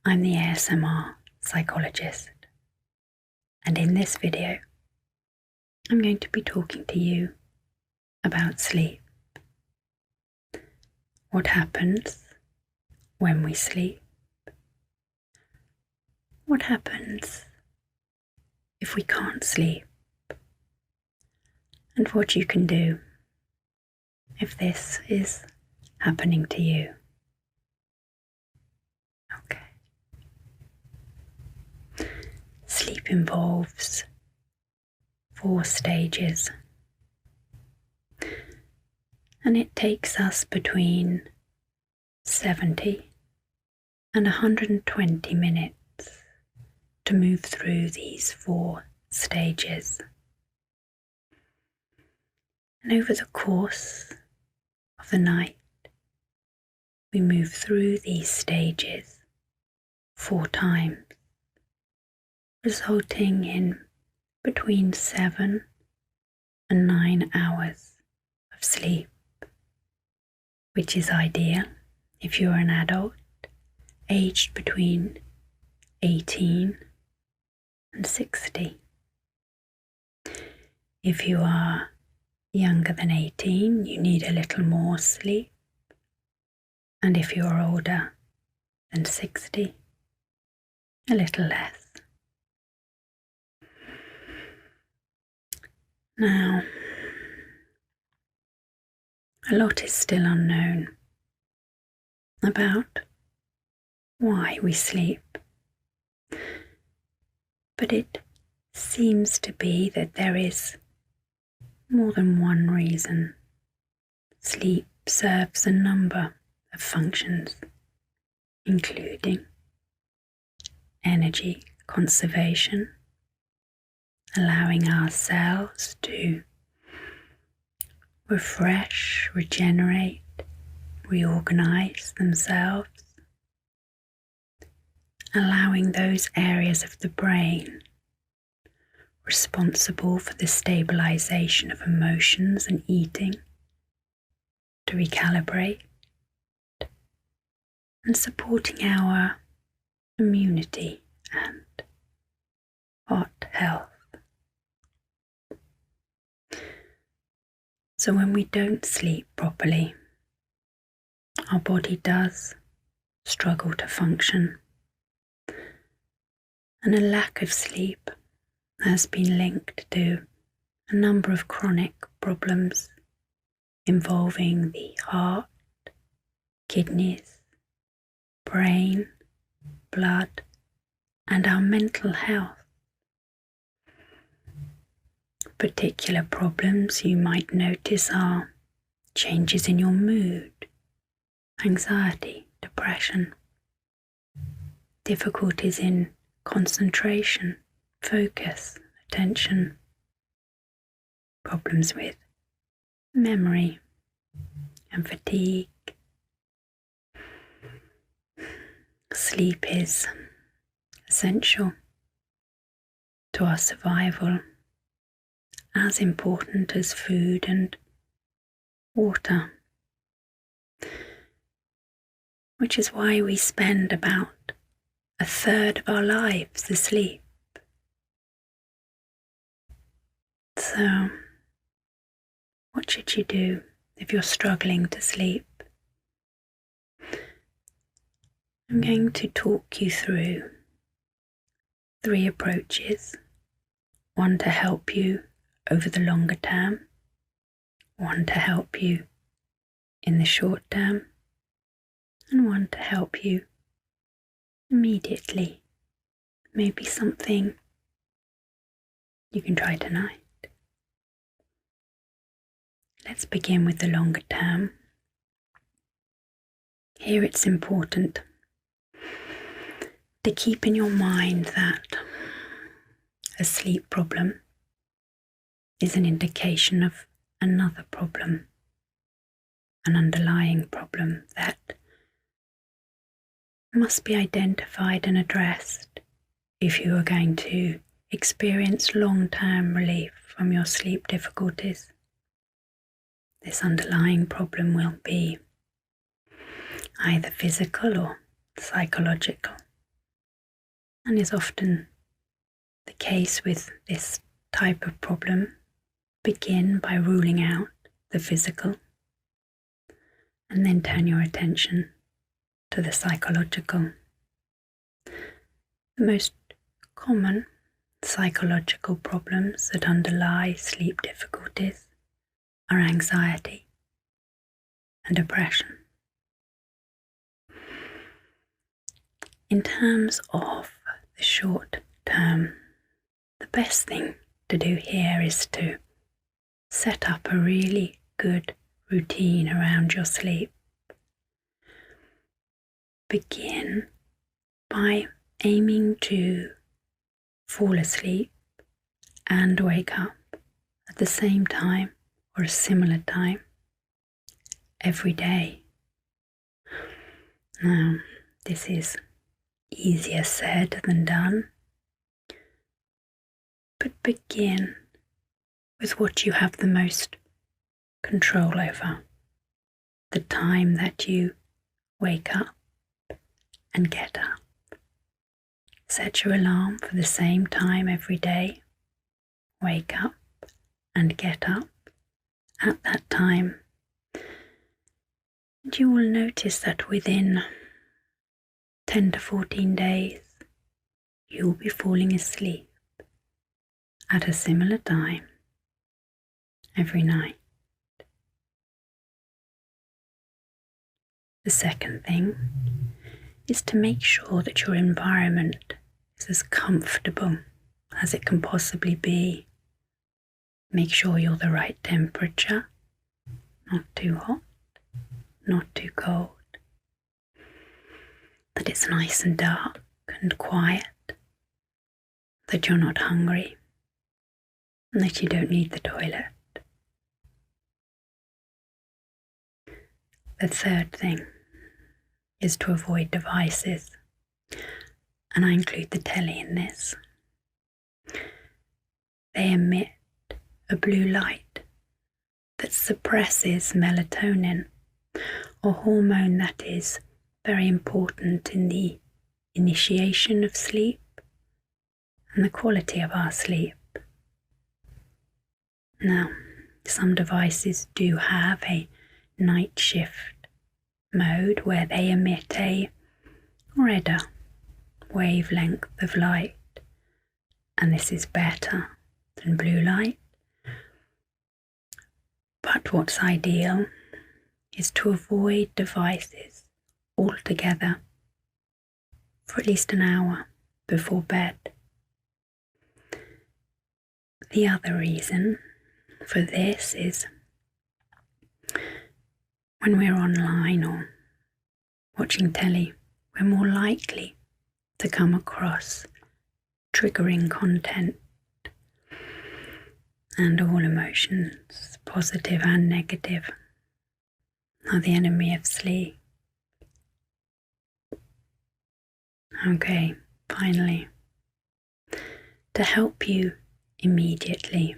I'm the ASMR psychologist, and in this video I'm going to be talking to you about sleep. What happens when we sleep? What happens if we can't sleep? And what you can do if this is happening to you. Okay. Sleep involves 4 stages, and it takes us between 70 and 120 minutes to move through these 4 stages. And over the course of the night, we move through these stages 4 times, resulting in between 7 and 9 hours of sleep, which is ideal if you're an adult aged between 18 and 60. If you are younger than 18, you need a little more sleep, and if you're older than 60, a little less. Now, a lot is still unknown about why we sleep, but it seems to be that there is more than one reason. Sleep serves a number of functions, including energy conservation, allowing our cells to refresh, regenerate, reorganize themselves, allowing those areas of the brain responsible for the stabilization of emotions and eating to recalibrate, and supporting our immunity and heart health. So when we don't sleep properly, our body does struggle to function, and a lack of sleep has been linked to a number of chronic problems involving the heart, kidneys, brain, blood, and our mental health. Particular problems you might notice are changes in your mood, anxiety, depression, difficulties in concentration, focus, attention, problems with memory and fatigue. Sleep is essential to our survival, as important as food and water, which is why we spend about 1/3 of our lives asleep. So, what should you do if you're struggling to sleep? I'm going to talk you through 3 approaches, one to help you over the longer term, one to help you in the short term, and one to help you immediately. Maybe something you can try tonight. Let's begin with the longer term. Here it's important to keep in your mind that a sleep problem is an indication of another problem, an underlying problem that must be identified and addressed if you are going to experience long-term relief from your sleep difficulties. This underlying problem will be either physical or psychological and is often the case with this type of problem, begin by ruling out the physical and then turn your attention to the psychological. The most common psychological problems that underlie sleep difficulties are anxiety and depression. In terms of the short term, the best thing to do here is to set up a really good routine around your sleep. Begin by aiming to fall asleep and wake up at the same time or a similar time every day. Now, this is easier said than done, but begin with what you have the most control over, the time that you wake up and get up. Set your alarm for the same time every day. Wake up and get up at that time. And you will notice that within 10 to 14 days, you will be falling asleep at a similar time every night. The second thing is to make sure that your environment is as comfortable as it can possibly be. Make sure you're the right temperature, not too hot, not too cold. That it's nice and dark and quiet, that you're not hungry, and that you don't need the toilet. The third thing is to avoid devices, and I include the telly in this. They emit a blue light that suppresses melatonin, a hormone that is very important in the initiation of sleep and the quality of our sleep. Now, some devices do have a night shift mode where they emit a redder wavelength of light, and this is better than blue light. But what's ideal is to avoid devices altogether for at least an hour before bed. The other reason for this is when we're online or watching telly, we're more likely to come across triggering content, and all emotions, positive and negative, are the enemy of sleep. Okay, finally, to help you immediately,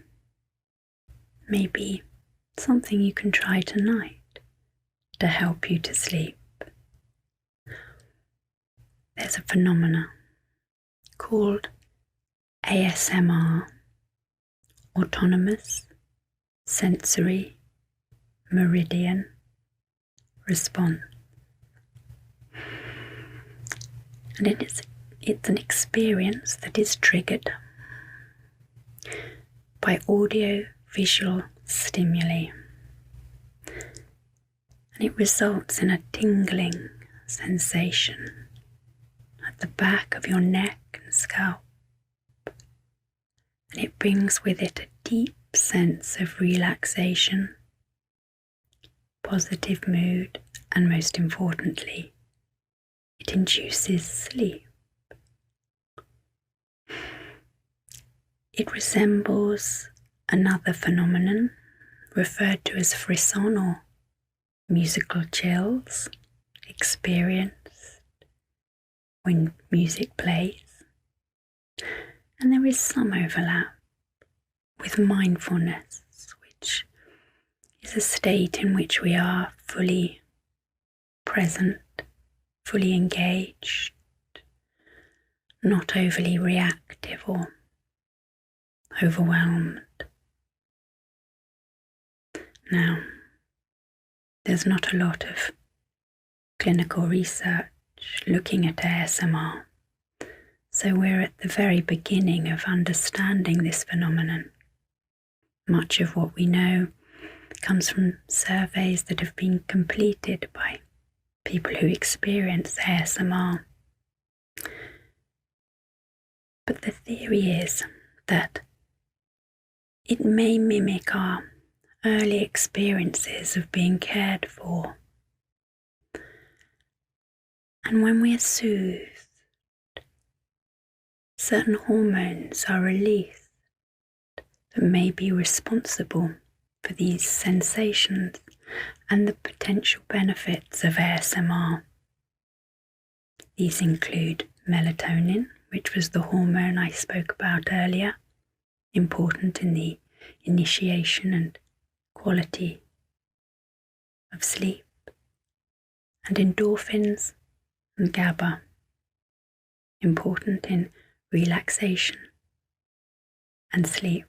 maybe something you can try tonight to help you to sleep. There's a phenomena called ASMR, Autonomous Sensory Meridian Response. And it's an experience that is triggered by audio-visual stimuli, and it results in a tingling sensation at the back of your neck and scalp, and it brings with it a deep sense of relaxation, positive mood, and most importantly, it induces sleep. It resembles another phenomenon referred to as frisson or musical chills experienced when music plays, and there is some overlap with mindfulness, which is a state in which we are fully present, fully engaged, not overly reactive or overwhelmed. Now, there's not a lot of clinical research looking at ASMR, so we're at the very beginning of understanding this phenomenon. Much of what we know comes from surveys that have been completed by people who experience ASMR. But the theory is that it may mimic our early experiences of being cared for. And when we're soothed, certain hormones are released that may be responsible for these sensations and the potential benefits of ASMR. These include melatonin, which was the hormone I spoke about earlier, important in the initiation and quality of sleep, and endorphins and GABA, important in relaxation and sleep.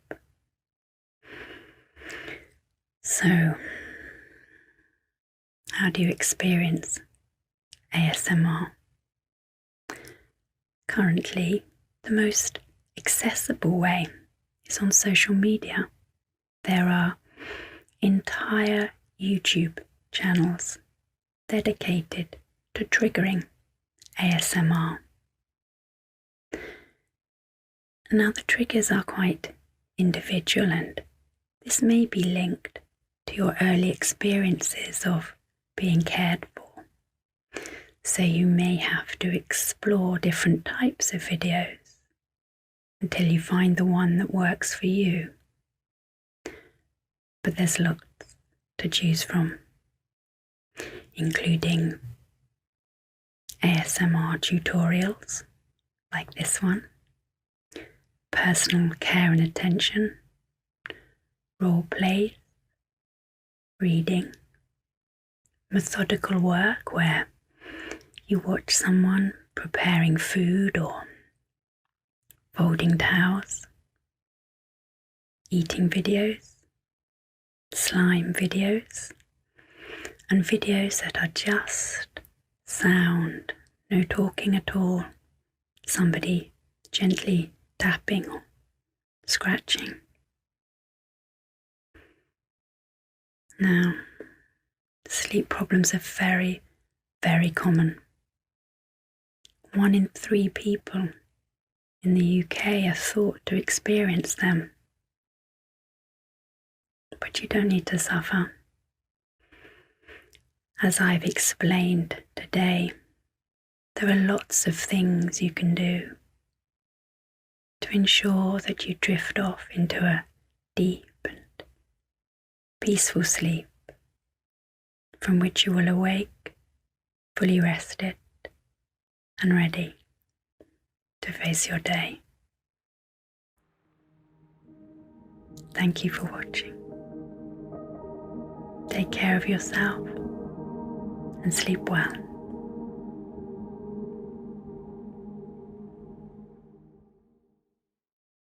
So, how do you experience ASMR? Currently, the most accessible way is on social media. There are entire YouTube channels dedicated to triggering ASMR. Now, the triggers are quite individual, and this may be linked to your early experiences of being cared for. So you may have to explore different types of videos until you find the one that works for you. But there's lots to choose from, including ASMR tutorials like this one, personal care and attention, role play, reading, methodical work where you watch someone preparing food or folding towels, eating videos, slime videos, and videos that are just sound, no talking at all, somebody gently tapping or scratching. Now, sleep problems are very, very common. 1 in 3 people in the UK are thought to experience them. But you don't need to suffer. As I've explained today, there are lots of things you can do to ensure that you drift off into a deep and peaceful sleep from which you will awake fully rested and ready to face your day. Thank you for watching. Take care of yourself and sleep well.